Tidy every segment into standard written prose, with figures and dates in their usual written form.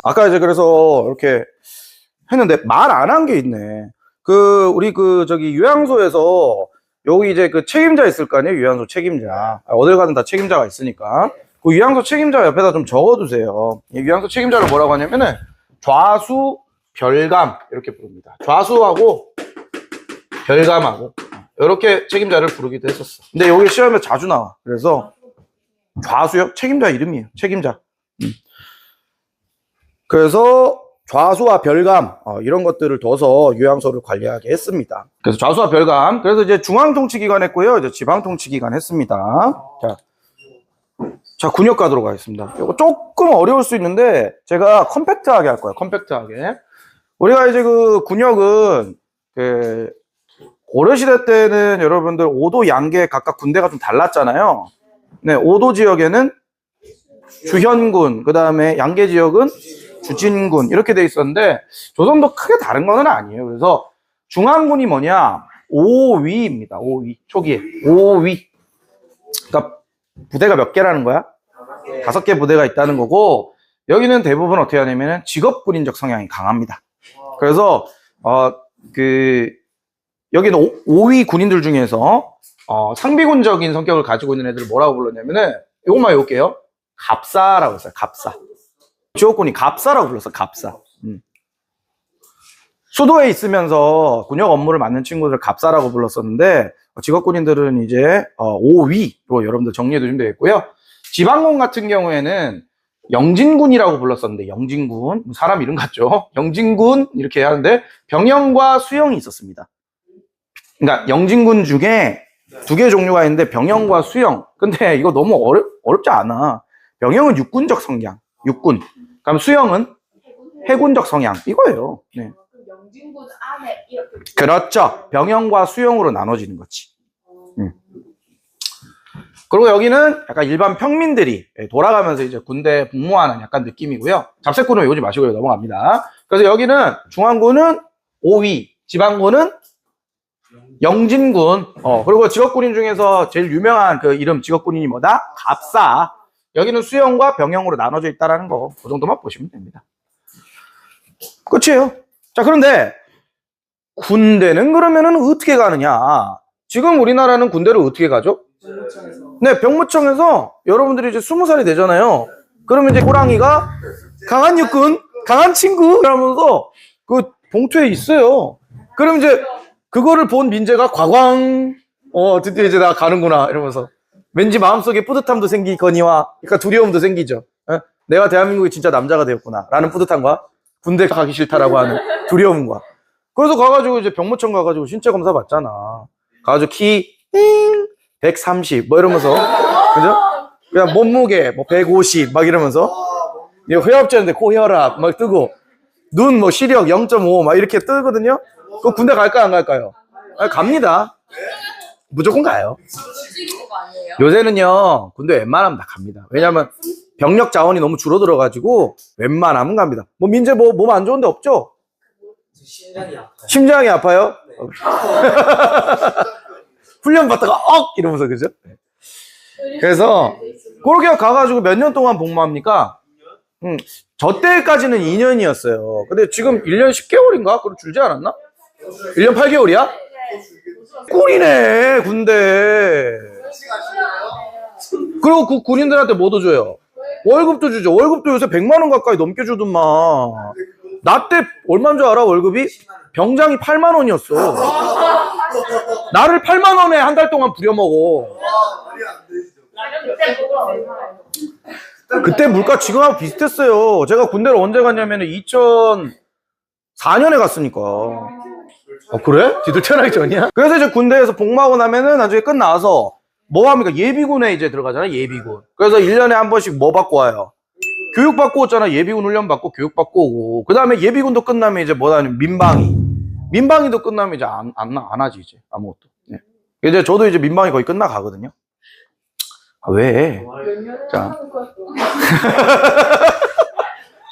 아까 이제 그래서 이렇게 했는데 말 안 한 게 있네. 우리 저기 요양소에서 여기 이제 그 책임자 있을 거 아니에요? 요양소 책임자. 어딜 가든 다 책임자가 있으니까. 그 요양소 책임자 옆에다 좀 적어두세요. 이 요양소 책임자를 뭐라고 하냐면은 좌수, 별감 이렇게 부릅니다. 좌수하고 별감하고 이렇게 책임자를 부르기도 했었어. 근데 여기 시험에 자주 나와. 그래서 좌수요? 책임자 이름이에요. 책임자. 그래서 좌수와 별감 이런 것들을 둬서 요양소를 관리하게 했습니다. 그래서 좌수와 별감. 그래서 이제 중앙통치기관 했고요. 이제 지방통치기관 했습니다. 자, 군역 가도록 하겠습니다. 이거 조금 어려울 수 있는데 제가 컴팩트하게 할 거예요. 컴팩트하게. 우리가 이제 그 군역은 고려시대 때는 여러분들 5도 양계 각각 군대가 좀 달랐잖아요. 네, 5도 지역에는 주현군, 그 다음에 양계 지역은 주진군 이렇게 돼 있었는데 조선도 크게 다른 건 아니에요. 그래서 중앙군이 뭐냐? 5위입니다. 5위. 초기에 5위. 그러니까 부대가 몇 개라는 거야? 5개 부대가 있다는 거고, 여기는 대부분 어떻게 하냐면은 직업군인적 성향이 강합니다. 그래서 여기는 5위 군인들 중에서 상비군적인 성격을 가지고 있는 애들을 뭐라고 불렀냐면은, 이것만 외울게요. 갑사라고 했어요. 갑사. 지역군이 갑사라고 불렀어. 갑사. 수도에 있으면서 군역 업무를 맡는 친구들 갑사라고 불렀었는데, 직업군인들은 이제 5위로 여러분들 정리해 두시면 되겠고요. 지방군 같은 경우에는 영진군이라고 불렀었는데, 영진군 사람 이름 같죠? 영진군 이렇게 하는데 병영과 수영이 있었습니다. 그러니까 영진군 중에 2개 종류가 있는데 병영과 수영. 근데 이거 너무 어렵지 않아. 병영은 육군적 성향, 육군. 그럼 수영은 해군적 성향, 이거예요. 네. 영진군 안에 이렇게. 그렇죠. 병영과 수영으로 나눠지는 거지. 그리고 여기는 약간 일반 평민들이 돌아가면서 이제 군대 복무하는 약간 느낌이고요. 잡색군은 외우지 마시고 넘어갑니다. 그래서 여기는 중앙군은 5위, 지방군은 영진군. 그리고 직업군인 중에서 제일 유명한 그 이름 직업군인이 뭐다? 갑사. 여기는 수영과 병영으로 나눠져 있다는 거, 그 정도만 보시면 됩니다. 끝이에요. 자, 그런데 군대는 그러면은 어떻게 가느냐? 지금 우리나라는 군대를 어떻게 가죠? 병무청에서. 네, 병무청에서 여러분들이 이제 20살이 되잖아요. 그러면 이제 호랑이가 강한 육군, 강한 친구 이러면서 그 봉투에 있어요. 그럼 이제 그거를 본 민재가 과광, 드디어 이제 나 가는구나 이러면서 왠지 마음속에 뿌듯함도 생기거니와, 그러니까 두려움도 생기죠. 내가 대한민국의 진짜 남자가 되었구나 라는 뿌듯함과 군대 가기 싫다라고 하는 두려움과. 그래서 가가지고 이제 병무청 가가지고 신체 검사 받잖아. 가가지고 키 130 뭐 이러면서, 그죠? 그냥 몸무게 뭐 150 막 이러면서, 이거 회합제인데 고혈압 막 뜨고, 눈 뭐 시력 0.5 막 이렇게 뜨거든요. 그 군대 갈까요 안 갈까요? 갑니다. 무조건 가요. 요새는요 군대 웬만하면 다 갑니다. 왜냐면 병력 자원이 너무 줄어들어가지고 웬만하면 갑니다. 뭐 민재 뭐 몸 안 좋은 데 없죠? 심장이 아파요. 심장이 아파요? 네. 훈련 받다가 이러면서, 그죠? 그래서 그렇게 가가지고 몇 년 동안 복무합니까? 저 때까지는 2년이었어요. 근데 지금 1년 10개월인가? 그럼 줄지 않았나? 1년 8개월이야? 꿀이네 군대. 그리고 그 군인들한테 뭐도 줘요? 월급도 주죠. 월급도 요새 100만 원 가까이 넘게 주더만. 나 때 얼마인 줄 알아? 월급이? 병장이 8만 원이었어. 나를 8만 원에 한 달 동안 부려먹어. 그때 물가 지금하고 비슷했어요. 제가 군대를 언제 갔냐면 2004년에 갔으니까. 그래? 뒤들 태어나기 전이야? 그래서 이제 군대에서 복무하고 나면은 나중에 끝나서 뭐 합니까? 예비군에 이제 들어가잖아요. 예비군. 그래서 1년에 한 번씩 뭐 받고 와요? 교육 받고 오잖아. 예비군 훈련 받고 교육 받고 오고. 그 다음에 예비군도 끝나면 이제 뭐다? 민방위도 끝나면 이제 안 하지 이제 아무것도. 네. 이제 저도 이제 민방위 거의 끝나가거든요. 왜? 자.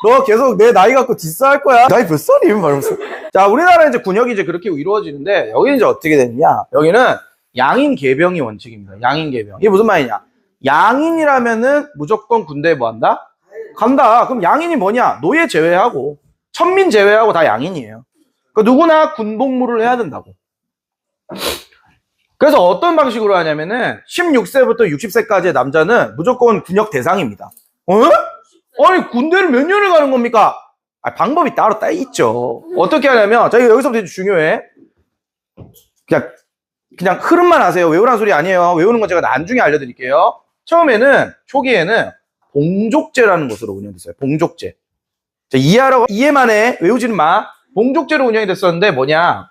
너 계속 내 나이 갖고 디스할 거야. 나이 몇 살임? 말하면서. 자, 우리나라는 이제 군역이 이제 그렇게 이루어지는데, 여기는 이제 어떻게 되느냐? 여기는 양인 계병이 원칙입니다. 양인 계병. 이게 무슨 말이냐? 양인이라면은 무조건 군대에 뭐 한다? 간다. 그럼 양인이 뭐냐? 노예 제외하고 천민 제외하고 다 양인이에요. 그 누구나 군복무를 해야 된다고. 그래서 어떤 방식으로 하냐면은 16세부터 60세까지의 남자는 무조건 군역 대상입니다. 아니 군대를 몇 년을 가는 겁니까? 방법이 따로 있죠. 어떻게 하냐면 저희가 여기서부터 중요해. 그냥 흐름만 아세요. 외우라는 소리 아니에요. 외우는 건 제가 나중에 알려드릴게요. 처음에는 초기에는 봉족제라는 것으로 운영됐어요. 봉족제. 이해만 해. 외우지는 마. 봉족제로 운영이 됐었는데 뭐냐?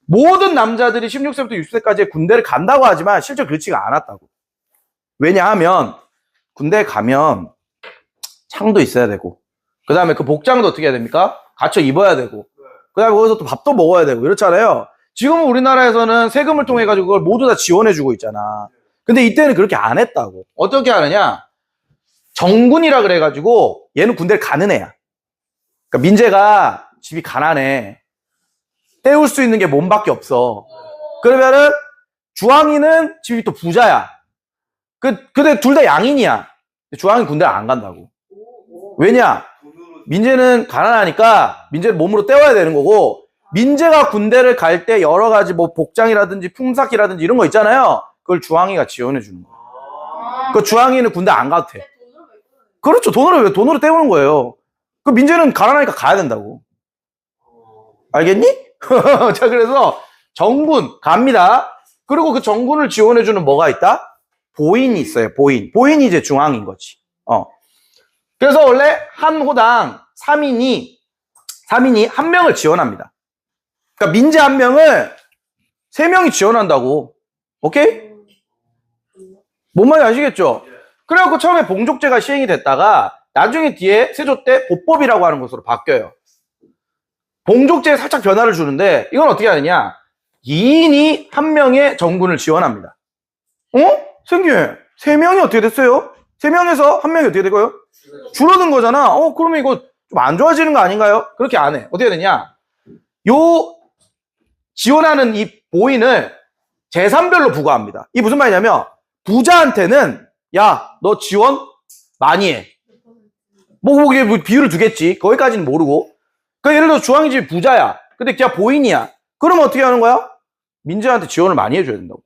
모든 남자들이 16세부터 60세까지 군대를 간다고 하지만 실제 그렇지가 않았다고. 왜냐하면 군대에 가면 창도 있어야 되고 그 다음에 그 복장도 어떻게 해야 됩니까? 갖춰 입어야 되고 그 다음에 거기서 또 밥도 먹어야 되고 이렇잖아요. 지금은 우리나라에서는 세금을 통해 가지고 그걸 모두 다 지원해 주고 있잖아. 근데 이때는 그렇게 안 했다고. 어떻게 하느냐? 정군이라 그래 가지고 얘는 군대를 가는 애야. 그러니까 민재가 집이 가난해. 때울 수 있는 게 몸밖에 없어. 그러면은 주황이는 집이 또 부자야. 근데 둘 다 양인이야. 주황이 군대를 안 간다고. 왜냐? 민재는 가난하니까 민재를 몸으로 때워야 되는 거고 민재가 군대를 갈 때 여러 가지 뭐 복장이라든지 품삯이라든지 이런 거 있잖아요. 그걸 주황이가 지원해 주는 거야. 그 주황이는 군대 안 가도 돼. 그렇죠. 돈으로 때우는 거예요. 그 민재는 가난하니까 가야 된다고. 알겠니? 자, 그래서 정군 갑니다. 그리고 그 정군을 지원해주는 뭐가 있다? 보인이 있어요. 보인이 이제 중앙인 거지. 그래서 원래 한 호당 3인이 한 명을 지원합니다. 그러니까 민재 한 명을 3명이 지원한다고. 오케이? 뭔 말인지 아시겠죠? 그래갖고 처음에 봉족제가 시행이 됐다가 나중에 뒤에 세조 때 보법이라고 하는 것으로 바뀌어요. 봉족제에 살짝 변화를 주는데 이건 어떻게 하느냐? 2인이 한 명의 정군을 지원합니다. 생기해. 3명이 어떻게 됐어요? 3명에서 한 명이 어떻게 되고요? 줄어든 거잖아. 그러면 이거 좀 안 좋아지는 거 아닌가요? 그렇게 안 해. 어떻게 되냐? 요 지원하는 이 보인을 재산별로 부과합니다. 이게 무슨 말이냐면 부자한테는 야, 너 지원 많이 해. 이게 뭐 비율을 두겠지. 거기까지는 모르고. 그러니까 예를 들어 주황이 집이 부자야. 근데 걔가 보인이야. 그러면 어떻게 하는 거야? 민재한테 지원을 많이 해줘야 된다고.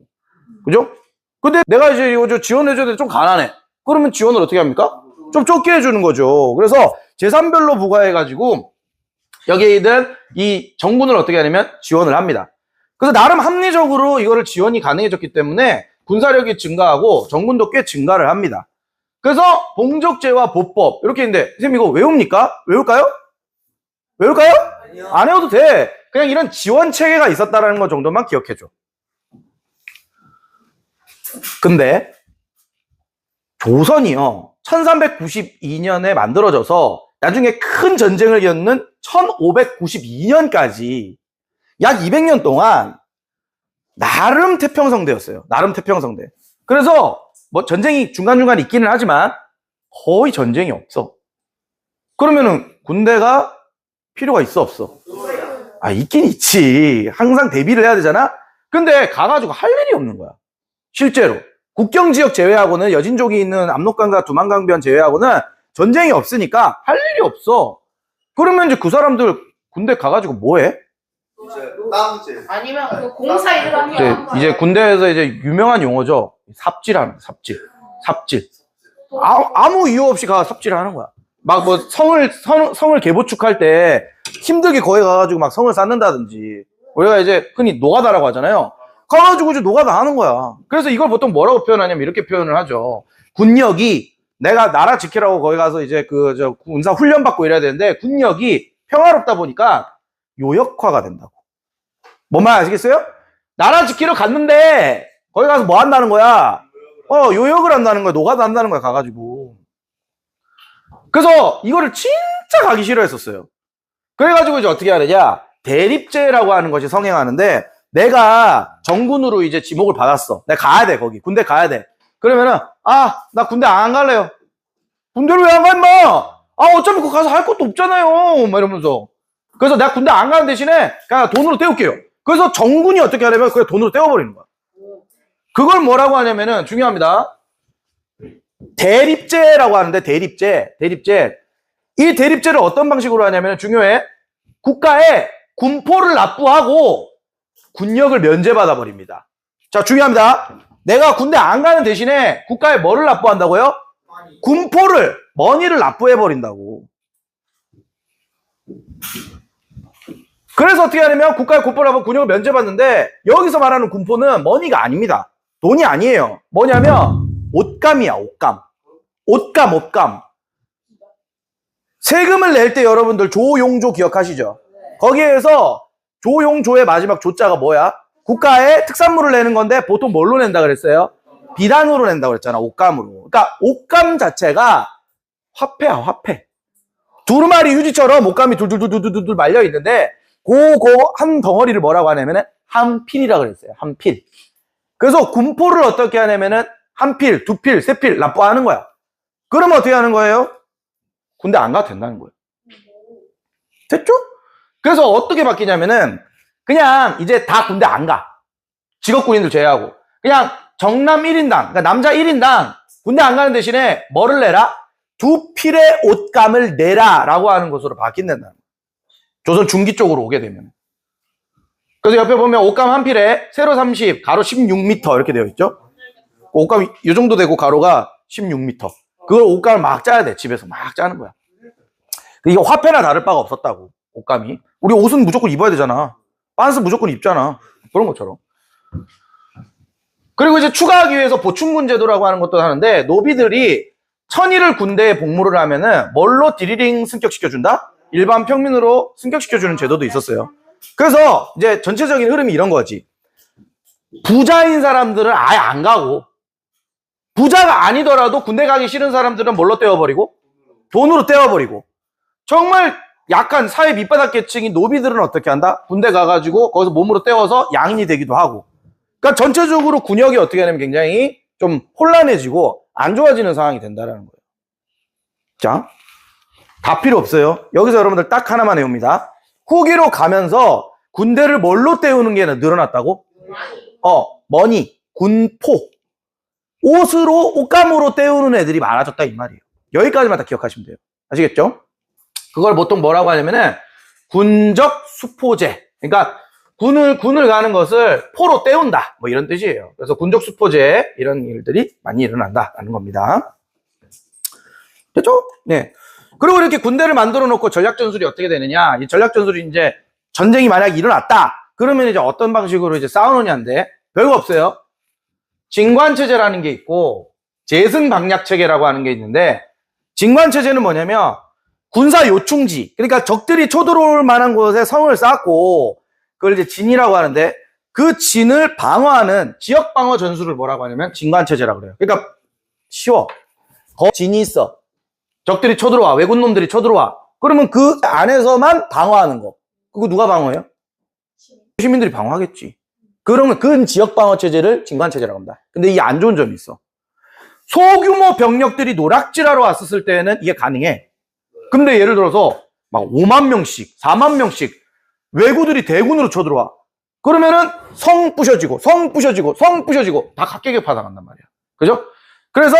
그죠? 근데 내가 이제 이거 지원해줘야 되는데 좀 가난해. 그러면 지원을 어떻게 합니까? 좀 좁게 해주는 거죠. 그래서 재산별로 부과해가지고 여기에 있는 이 정군을 어떻게 하냐면 지원을 합니다. 그래서 나름 합리적으로 이거를 지원이 가능해졌기 때문에 군사력이 증가하고 정군도 꽤 증가를 합니다. 그래서 봉족제와 보법 이렇게 있는데 선생님 이거 외웁니까? 외울까요? 아니요. 안 외워도 돼. 그냥 이런 지원 체계가 있었다는 것 정도만 기억해줘. 근데 조선이요 1392년에 만들어져서 나중에 큰 전쟁을 겪는 1592년까지 약 200년 동안 나름 태평성대였어요. 나름 태평성대. 그래서 뭐 전쟁이 중간중간 있기는 하지만 거의 전쟁이 없어. 그러면은 군대가 필요가 있어 없어? 있긴 있지. 항상 대비를 해야 되잖아. 근데 가가지고 할 일이 없는 거야. 실제로 국경지역 제외하고는 여진족이 있는 압록강과 두만강변 제외하고는 전쟁이 없으니까 할 일이 없어. 그러면 이제 그 사람들 군대 가가지고 뭐해? 땅질. 아니면 그 공사 일을 하는 이제, 거 이제 군대에서 이제 유명한 용어죠. 삽질하는 삽질. 아무 이유 없이 가 삽질하는 거야. 막 뭐 성을 개보축할 때 힘들게 거기 가가지고 막 성을 쌓는다든지 우리가 이제 흔히 노가다라고 하잖아요. 가가지고 이제 노가다 하는 거야. 그래서 이걸 보통 뭐라고 표현하냐면 이렇게 표현을 하죠. 군역이 내가 나라 지키라고 거기 가서 이제 군사 훈련 받고 이래야 되는데 군역이 평화롭다 보니까 요역화가 된다고. 뭔 말 아시겠어요? 나라 지키러 갔는데 거기 가서 뭐 한다는 거야? 요역을 한다는 거야. 노가다 한다는 거야. 가가지고. 그래서 이거를 진짜 가기 싫어했었어요. 그래가지고 이제 어떻게 하느냐? 대립제라고 하는 것이 성행하는데 내가 정군으로 이제 지목을 받았어. 내가 가야 돼, 거기. 군대 가야 돼. 그러면은, 나 군대 안 갈래요. 군대를 왜 안 가, 임마? 어차피 그거 가서 할 것도 없잖아요. 막 이러면서. 그래서 내가 군대 안 가는 대신에 그냥 돈으로 때울게요. 그래서 정군이 어떻게 하냐면 그냥 돈으로 때워버리는 거야. 그걸 뭐라고 하냐면은 중요합니다. 대립제라고 하는데, 대립제. 이 대립제를 어떤 방식으로 하냐면 중요해. 국가에 군포를 납부하고 군역을 면제받아 버립니다. 자, 중요합니다. 내가 군대 안 가는 대신에 국가에 뭐를 납부한다고요? 군포를, 머니를 납부해 버린다고. 그래서 어떻게 하냐면 국가에 군포를 납부하고 군역을 면제받는데, 여기서 말하는 군포는 머니가 아닙니다. 돈이 아니에요. 뭐냐면 옷감이야, 옷감. 옷감. 세금을 낼 때 여러분들 조용조 기억하시죠? 거기에서 조용조의 마지막 조자가 뭐야? 국가에 특산물을 내는 건데 보통 뭘로 낸다 그랬어요? 비단으로 낸다고 그랬잖아, 옷감으로. 그러니까 옷감 자체가 화폐야, 화폐. 두루마리 휴지처럼 옷감이 둘둘둘둘둘 말려 있는데 그거 한 덩어리를 뭐라고 하냐면은 한 필이라고 그랬어요. 한 필. 그래서 군포를 어떻게 하냐면은 한 필, 두 필, 세 필 납부하는 거야. 그러면 어떻게 하는 거예요? 군대 안 가도 된다는 거예요. 됐죠? 그래서 어떻게 바뀌냐면은 그냥 이제 다 군대 안 가. 직업군인들 제외하고. 그냥 정남 1인당, 그러니까 남자 1인당 군대 안 가는 대신에 뭐를 내라? 두 필의 옷감을 내라 라고 하는 것으로 바뀐다는 조선 중기 쪽으로 오게 되면. 그래서 옆에 보면 옷감 한 필에 세로 30, 가로 16m 이렇게 되어 있죠. 옷감이 이 정도 되고 가로가 16m. 그걸 옷감을 막 짜야 돼. 집에서 막 짜는 거야. 이게 화폐나 다를 바가 없었다고. 옷감이. 우리 옷은 무조건 입어야 되잖아. 빤스 무조건 입잖아. 그런 것처럼. 그리고 이제 추가하기 위해서 보충군 제도라고 하는 것도 하는데, 노비들이 천일을 군대에 복무를 하면은 뭘로 디리링 승격시켜준다? 일반 평민으로 승격시켜주는 제도도 있었어요. 그래서 이제 전체적인 흐름이 이런 거지. 부자인 사람들은 아예 안 가고, 부자가 아니더라도 군대 가기 싫은 사람들은 뭘로 떼어버리고? 돈으로 떼어버리고. 정말 약한 사회 밑바닥 계층인 노비들은 어떻게 한다? 군대 가가지고 거기서 몸으로 떼어서 양인이 되기도 하고. 그러니까 전체적으로 군역이 어떻게 하냐면 굉장히 좀 혼란해지고 안 좋아지는 상황이 된다는 거예요. 자, 다 필요 없어요. 여기서 여러분들 딱 하나만 외웁니다. 후기로 가면서 군대를 뭘로 때우는 게 늘어났다고? 머니, 군포. 옷으로, 옷감으로 때우는 애들이 많아졌다 이 말이에요. 여기까지만 다 기억하시면 돼요. 아시겠죠? 그걸 보통 뭐라고 하냐면은 군적 수포제. 그러니까 군을 가는 것을 포로 때운다. 뭐 이런 뜻이에요. 그래서 군적 수포제 이런 일들이 많이 일어난다라는 겁니다. 됐죠? 네. 그리고 이렇게 군대를 만들어 놓고 전략 전술이 어떻게 되느냐? 이 전략 전술이 이제 전쟁이 만약 일어났다. 그러면 이제 어떤 방식으로 이제 싸우느냐인데 별거 없어요. 진관체제라는 게 있고 재승방략체계라고 하는 게 있는데, 진관체제는 뭐냐면 군사 요충지, 그러니까 적들이 쳐들어올 만한 곳에 성을 쌓고 그걸 이제 진이라고 하는데, 그 진을 방어하는 지역 방어 전술을 뭐라고 하냐면 진관체제라고 그래요. 그러니까 쉬워. 진이 있어. 적들이 쳐들어와. 왜군 놈들이 쳐들어와. 그러면 그 안에서만 방어하는 거. 그거 누가 방어해요? 시민들이 방어하겠지. 그러면 그 지역 방어 체제를 진관체제라고 합니다. 근데 이게 안 좋은 점이 있어. 소규모 병력들이 노락질하러 왔었을 때는 이게 가능해. 근데 예를 들어서 막 5만 명씩, 4만 명씩 왜구들이 대군으로 쳐들어와. 그러면은 성 부셔지고 다 각계격 파당한단 말이야. 그죠? 그래서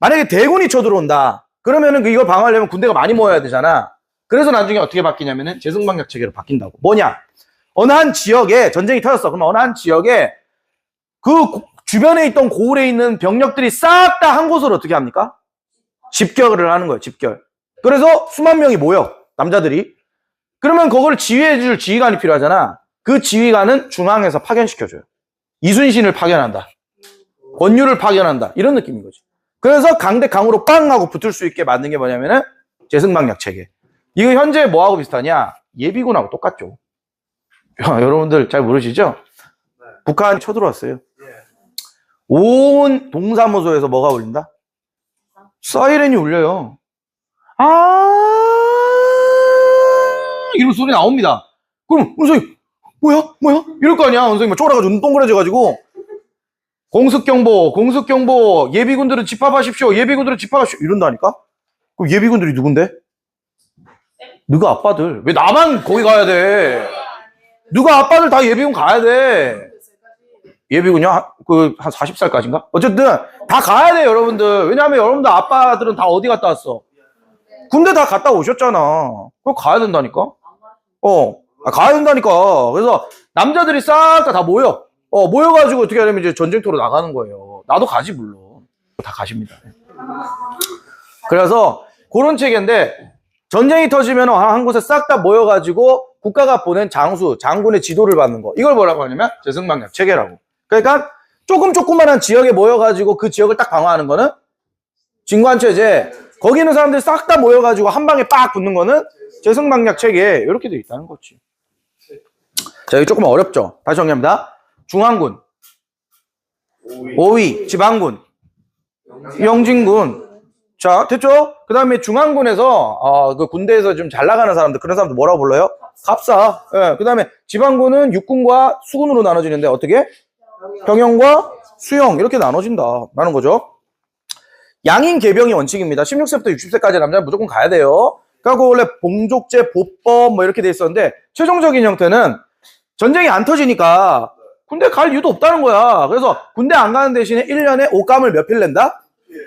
만약에 대군이 쳐들어온다. 그러면은 이걸 방어하려면 군대가 많이 모여야 되잖아. 그래서 나중에 어떻게 바뀌냐면은 재승방략 체계로 바뀐다고. 뭐냐? 어느 한 지역에 전쟁이 터졌어. 그럼 어느 한 지역에 그 주변에 있던 고을에 있는 병력들이 싹 다 한 곳으로 어떻게 합니까? 집결을 하는 거예요. 집결. 그래서 수만 명이 모여. 남자들이. 그러면 그걸 지휘해줄 지휘관이 필요하잖아. 그 지휘관은 중앙에서 파견시켜줘요. 이순신을 파견한다. 권유를 파견한다. 이런 느낌인 거지. 그래서 강대 강으로 빵 하고 붙을 수 있게 만든 게 뭐냐면은 재승방략 체계. 이거 현재 뭐하고 비슷하냐? 예비군하고 똑같죠. 여러분들 잘 모르시죠? 네. 북한이 쳐들어왔어요. 예. 온 동사무소에서 뭐가 울린다? 사이렌이 울려요. 이런 소리 나옵니다. 그럼 은성이 뭐야? 이럴 거 아니야. 은성이 막 쫄아가지고 눈 동그래져가지고 공습경보 예비군들은 집합하십시오. 이런다니까? 그럼 예비군들이 누군데? 너가 아빠들. 왜 나만 거기 가야 돼? 누가 아빠들 다 예비군 가야 돼. 예비군요? 한 40살까지인가? 어쨌든 다 가야 돼, 여러분들. 왜냐하면 여러분들 아빠들은 다 어디 갔다 왔어? 군대 다 갔다 오셨잖아. 그거 가야 된다니까? 가야 된다니까. 그래서 남자들이 싹 다 모여. 모여가지고 어떻게 하냐면 이제 전쟁터로 나가는 거예요. 나도 가지, 물론. 다 가십니다. 그래서 그런 체계인데, 전쟁이 터지면 한 곳에 싹 다 모여가지고 국가가 보낸 장수, 장군의 지도를 받는 거. 이걸 뭐라고 하냐면 재승망약 체계라고. 그러니까 조그만한 지역에 모여가지고 그 지역을 딱 방어하는 거는 진관체제. 거기 있는 사람들이 싹 다 모여가지고 한 방에 빡 붙는 거는 재승망약 체계. 이렇게 돼 있다는 거지. 자, 이거 조금 어렵죠? 다시 정리합니다. 중앙군, 5위, 지방군, 영진군. 자, 됐죠? 그 다음에 중앙군에서, 그 군대에서 좀 잘 나가는 사람들, 그런 사람들 뭐라고 불러요? 갑사. 예, 그 다음에 지방군은 육군과 수군으로 나눠지는데, 어떻게? 병영과 수영, 이렇게 나눠진다라는 거죠. 양인 계병이 원칙입니다. 16세부터 60세까지 남자는 무조건 가야 돼요. 그리고 원래 봉족제, 보법 뭐 이렇게 돼 있었는데, 최종적인 형태는 전쟁이 안 터지니까 군대 갈 이유도 없다는 거야. 그래서 군대 안 가는 대신에 1년에 옷감을 몇 필 낸다?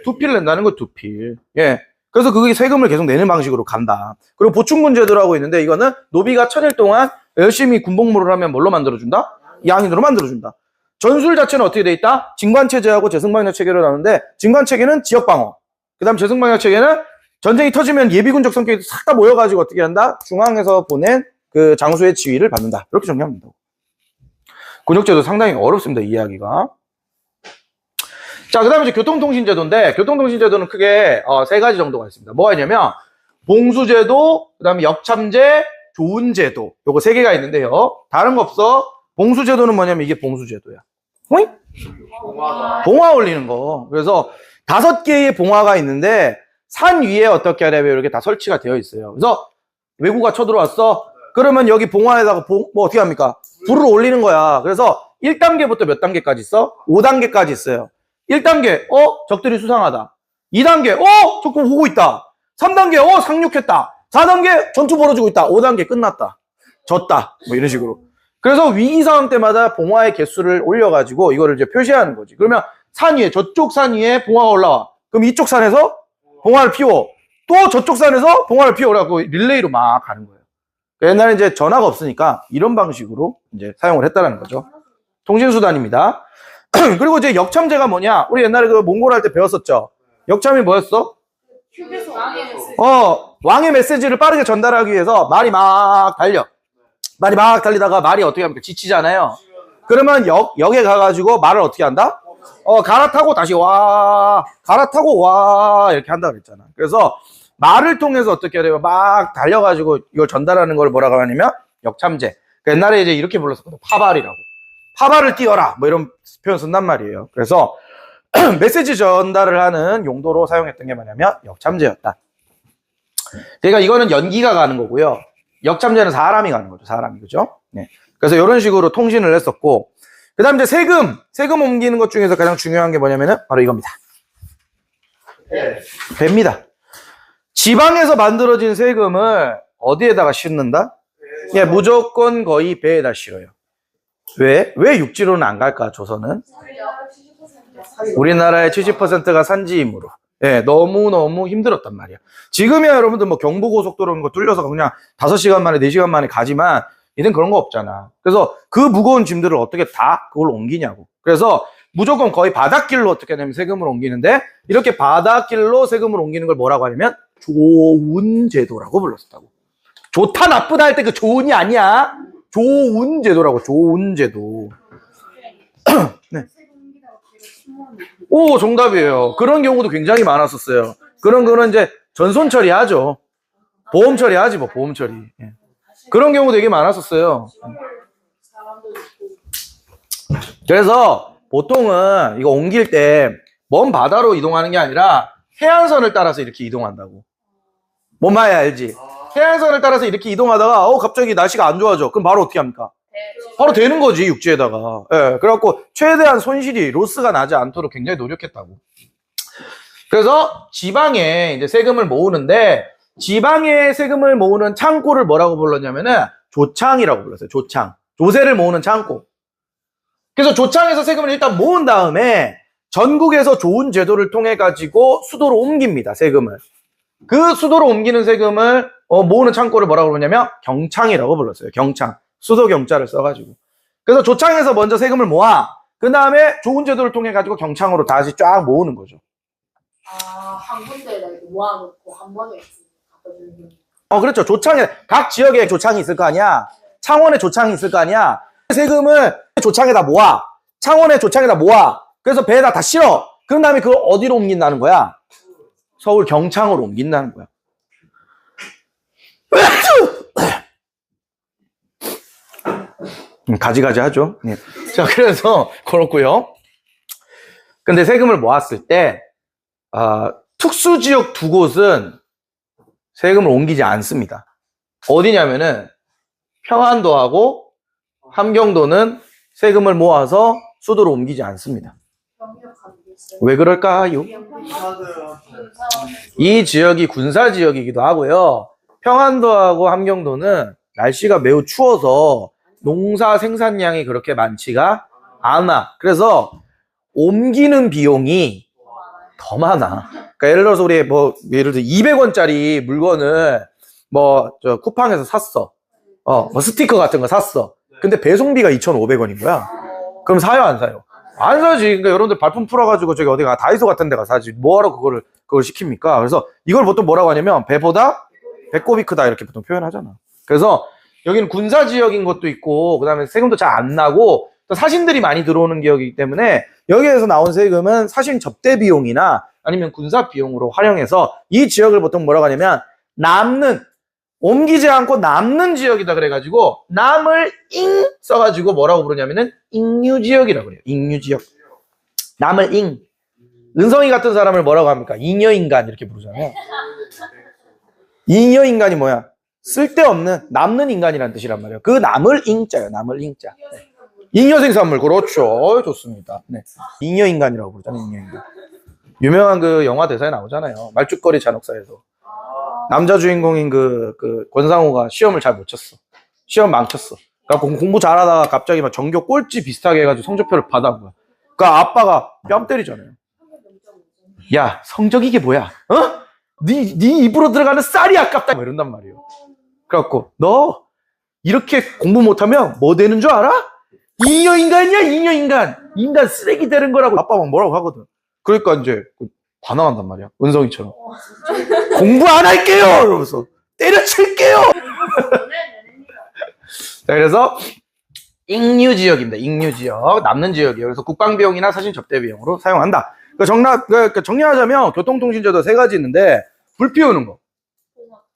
2필 낸다는 거, 2필. 예. 그래서 그게 세금을 계속 내는 방식으로 간다. 그리고 보충군 제도라고 하고 있는데, 이거는 노비가 1000일 동안 열심히 군복무를 하면 뭘로 만들어준다? 양인으로 만들어준다. 전술 자체는 어떻게 돼 있다? 진관체제하고 재승방역 체계로 나오는데, 진관체계는 지역방어. 그 다음 재승방역 체계는 전쟁이 터지면 예비군적 성격이 싹 다 모여가지고 어떻게 한다? 중앙에서 보낸 그 장수의 지휘를 받는다. 이렇게 정리합니다. 군역제도 상당히 어렵습니다, 이해하기가. 자, 그 다음에 이제 교통통신제도인데, 교통통신제도는 크게 3가지 정도가 있습니다. 뭐가 있냐면, 봉수제도, 그 다음에 역참제, 조은제도. 요거 3개가 있는데요. 다른 거 없어. 봉수제도는 뭐냐면 이게 봉수제도야. 호잉? 봉화 올리는 거. 그래서 5개의 봉화가 있는데, 산 위에 어떻게 하냐면 이렇게 다 설치가 되어 있어요. 그래서 외구가 쳐들어왔어. 그러면 여기 봉화에다가 뭐 어떻게 합니까? 불을 올리는 거야. 그래서 1단계부터 몇 단계까지 있어? 5단계까지 있어요. 1단계, 적들이 수상하다. 2단계, 적들 오고 있다. 3단계, 상륙했다. 4단계, 전투 벌어지고 있다. 5단계 끝났다. 졌다. 뭐 이런 식으로. 그래서 위기 상황 때마다 봉화의 개수를 올려가지고 이거를 이제 표시하는 거지. 그러면 산 위에, 저쪽 산 위에 봉화가 올라와. 그럼 이쪽 산에서 봉화를 피워. 또 저쪽 산에서 봉화를 피워. 그래갖고 릴레이로 막 가는 거예요. 옛날에 이제 전화가 없으니까 이런 방식으로 이제 사용을 했다는 거죠. 통신수단입니다. 그리고 이제 역참제가 뭐냐? 우리 옛날에 그 몽골 할 때 배웠었죠. 역참이 뭐였어? 왕의 메시지를 빠르게 전달하기 위해서 말이 막 달려. 말이 막 달리다가 말이 어떻게 합니까? 지치잖아요. 그러면 역에 가가지고 말을 어떻게 한다? 갈아타고 다시 와, 갈아타고 와, 이렇게 한다 그랬잖아. 그래서 말을 통해서 어떻게 해야 돼요? 막 달려가지고 이걸 전달하는 걸 뭐라고 하냐면 역참제. 옛날에 이제 이렇게 불렀었거든. 파발이라고. 파발을 띄워라. 뭐 이런 표현 쓴단 말이에요. 그래서 메시지 전달을 하는 용도로 사용했던 게 뭐냐면 역참제였다. 그러니까 이거는 연기가 가는 거고요. 역참제는 사람이 가는 거죠. 사람이. 그죠? 네. 그래서 이런 식으로 통신을 했었고, 그 다음 이제 세금 옮기는 것 중에서 가장 중요한 게 뭐냐면은 바로 이겁니다. 배입니다. 지방에서 만들어진 세금을 어디에다가 싣는다? 예, 무조건 거의 배에다 실어요. 왜 육지로는 안 갈까, 조선은? 우리나라의 70%가 산지이므로. 예, 너무너무 힘들었단 말이야. 지금이야 여러분들 뭐 경부고속도로 이런 거 뚫려서 그냥 5시간 만에 4시간 만에 가지만 이젠 그런 거 없잖아. 그래서 그 무거운 짐들을 어떻게 다 그걸 옮기냐고. 그래서 무조건 거의 바닷길로 어떻게 하냐면 세금을 옮기는데, 이렇게 바닷길로 세금을 옮기는 걸 뭐라고 하냐면 좋은 제도라고 불렀었다고. 좋다 나쁘다 할 때 그 좋은이 아니야. 좋은 제도라고. 좋은 제도. 네. 오, 정답이에요. 그런 경우도 굉장히 많았었어요. 그런 거는 이제 전손 처리하죠. 보험 처리하지 뭐, 보험 처리. 예. 그런 경우 되게 많았었어요. 그래서 보통은 이거 옮길 때 먼 바다로 이동하는 게 아니라 해안선을 따라서 이렇게 이동한다고. 뭔 말인지 알지? 해안선을 따라서 이렇게 이동하다가 갑자기 날씨가 안 좋아져. 그럼 바로 어떻게 합니까? 바로 되는 거지, 육지에다가. 예, 그래갖고 최대한 손실이, 로스가 나지 않도록 굉장히 노력했다고. 그래서 지방에 이제 세금을 모으는데, 지방에 세금을 모으는 창고를 뭐라고 불렀냐면은 조창이라고 불렀어요. 조창. 조세를 모으는 창고. 그래서 조창에서 세금을 일단 모은 다음에 전국에서 좋은 제도를 통해 가지고 수도로 옮깁니다. 세금을. 그 수도로 옮기는 세금을 모으는 창고를 뭐라고 그러냐면 경창이라고 불렀어요. 경창. 수도 경자를 써가지고. 그래서 조창에서 먼저 세금을 모아. 그 다음에 좋은 제도를 통해 가지고 경창으로 다시 쫙 모으는 거죠. 한 군데에다 이렇게 모아놓고 한 번에 갖다 주는 그렇죠. 조창에, 각 지역에 조창이 있을 거 아니야. 창원에 조창이 있을 거 아니야. 세금을 조창에다 모아. 창원에 조창에다 모아. 그래서 배에다 다 실어. 그런 다음에 그걸 어디로 옮긴다는 거야? 서울 경창으로 옮긴다는 거야. 가지가지 하죠. 네. 자, 그래서 그렇고요. 근데 세금을 모았을 때 특수지역 두 곳은 세금을 옮기지 않습니다. 어디냐면은 평안도하고 함경도는 세금을 모아서 수도로 옮기지 않습니다. 왜 그럴까요? 이 지역이 군사 지역이기도 하고요. 평안도하고 함경도는 날씨가 매우 추워서 농사 생산량이 그렇게 많지가 않아. 그래서 옮기는 비용이 더 많아. 그러니까 예를 들어서 우리 예를 들어 200원짜리 물건을 쿠팡에서 샀어. 스티커 같은 거 샀어. 근데 배송비가 2,500원인 거야. 그럼 사요, 안 사요? 안 사지. 그러니까 여러분들 발품 풀어가지고 저기 어디가 다이소 같은 데 가 사지. 뭐하러 그걸 시킵니까? 그래서 이걸 보통 뭐라고 하냐면 배보다 배꼽이 크다 이렇게 보통 표현하잖아. 그래서 여기는 군사 지역인 것도 있고 그다음에 세금도 잘 안 나고 또 사신들이 많이 들어오는 지역이기 때문에 여기에서 나온 세금은 사신 접대 비용이나 아니면 군사 비용으로 활용해서 이 지역을 보통 뭐라고 하냐면 옮기지 않고 남는 지역이다 그래가지고 남을 잉 써가지고 뭐라고 부르냐면은 잉유지역이라고 그래요. 잉유지역. 남을 잉. 은성이 같은 사람을 뭐라고 합니까? 잉여인간 이렇게 부르잖아요. 잉여인간이 뭐야? 쓸데없는 남는 인간이라는 뜻이란 말이에요. 그 남을 잉자예요. 남을 잉자. 네. 잉여생산물 그렇죠. 좋습니다. 네. 잉여인간이라고 부르잖아요. 잉여인간. 유명한 그 영화 대사에 나오잖아요. 말죽거리 잔혹사에서 남자 주인공인 그 권상우가 시험을 잘 못 쳤어. 시험 망쳤어. 그러니까 공부 잘하다가 갑자기 막 전교 꼴찌 비슷하게 해가지고 성적표를 받아온 거야. 그러니까 아빠가 뺨 때리잖아요. 야, 성적 이게 뭐야? 네 입으로 들어가는 쌀이 아깝다. 뭐 이런단 말이에요. 그래갖고 너 이렇게 공부 못하면 뭐 되는 줄 알아? 잉여인간이야, 잉여인간. 인간 쓰레기 되는 거라고 아빠 막 뭐라고 하거든. 그러니까 이제 반항한단 말이야. 은성이처럼. 공부 안 할게요! 이러면서 때려칠게요! 자, 그래서 잉유지역입니다. 잉유지역. 남는 지역이에요. 그래서 국방비용이나 사신 접대비용으로 사용한다. 정리하자면 교통통신제도 세 가지 있는데 불 피우는 거,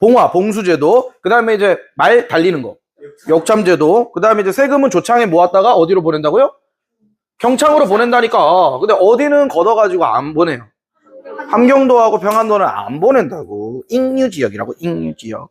봉화, 봉수제도, 그 다음에 이제 말 달리는 거, 역참제도, 그 다음에 이제 세금은 조창에 모았다가 어디로 보낸다고요? 경창으로 보낸다니까. 근데 어디는 걷어가지고 안 보내요. 함경도하고 평안도는 안 보낸다고. 잉유지역이라고, 잉유지역.